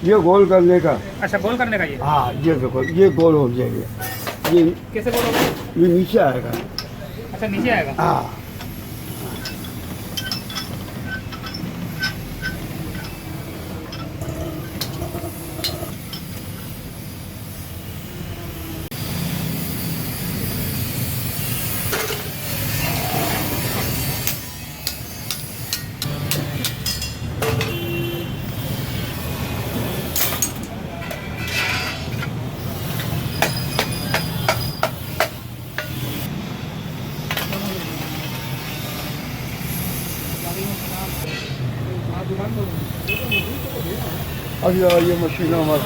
ये गोल करने का। अच्छा, गोल करने का ये? हाँ, ये देखो, ये गोल हो जाएगा। ये कैसे गोल होगा? ये नीचे आएगा। अच्छा, नीचे आएगा। हाँ। अब ये मशीन हमारे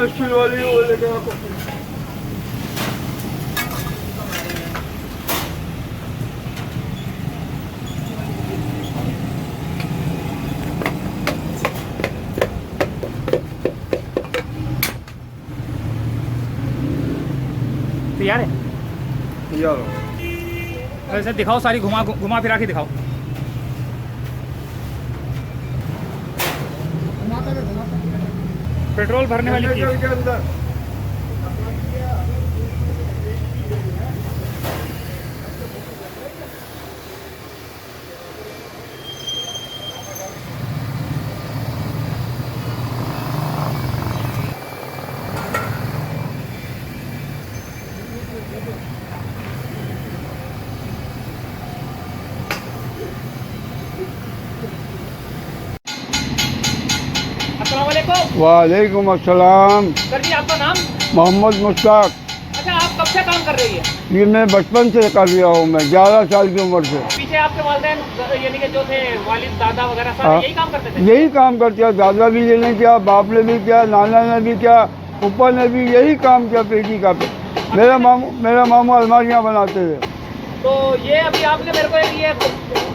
स्टील वाली वो लेके आपको तैयार है? तैयार हो। वैसे दिखाओ, सारी घुमा फिरा के दिखाओ। पेट्रोल भरने वाली के अंदर वालेकुम अस्सलाम। सर जी, आपका नाम? मोहम्मद मुश्ताक। अच्छा, आप कब से काम कर रही है? ये मैं बचपन से कर रहा हूँ, मैं 11 साल की उम्र से। पीछे आपके वालिदैन यानी कि जो थे वालिद दादा वगैरह सारे हाँ। यही काम करते थे? यही काम करते हैं, दादा भी ने किया, बाप ने भी किया, नाना ने भी किया, ऊपर ने भी यही काम किया पेटी का। मेरा मामू अलमारियाँ बनाते थे। तो ये अभी आपने मेरे को ये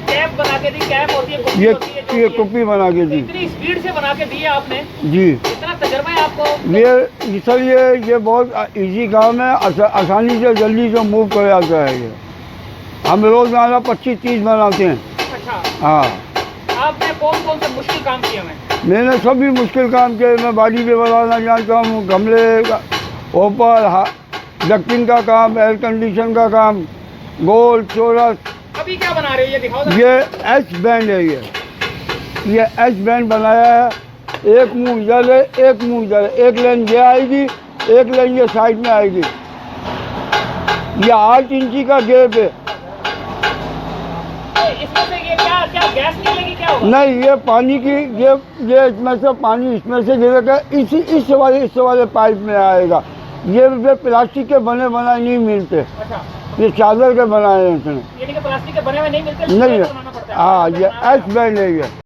कैप बना के दी, कैप होती है, कुप्पी होती है, जो ये कुप्पी बना के दी। इतनी स्पीड से बना के दी है आपने, जी, इतना तजर्बा है आपको? ये सर ये बहुत इजी काम है, आसानी से जल्दी से मूव कर जाता है। ये हम रोज़ाना 25-30 बनाते हैं। अच्छा, हाँ। आपने कौन कौन से मुश्किल काम किए हैं? मैंने सभी मुश्किल काम किए। मैं बाड़ी पे बनाना जानता हूँ, गमले का ऊपर, डक्टिंग का काम, एयर कंडीशन का काम, गोल चौरस। अभी क्या बना रहे हो ये दिखाओ? ये एच बैंड है। ये एच बैंड बनाया है। एक मुंह इधर है, एक मुंह इधर है। एक लाइन ये आएगी, एक लाइन ये साइड में आएगी। ये 8 इंची का गैप है। इसमें से ये क्या क्या गैस निकलेगी, क्या होगा? नहीं, ये पानी की ये इसमें से पानी इसमें से गिरेगा, इस वाले पाइप में आएगा। ये प्लास्टिक के बने बनाए नहीं मिलते। अच्छा, ये चादर के बनाए हैं इसने। यानी कि प्लास्टिक के बने हुए नहीं मिलते, नहीं, बनाना पड़ता है। हाँ, ये एच बैंड है। ये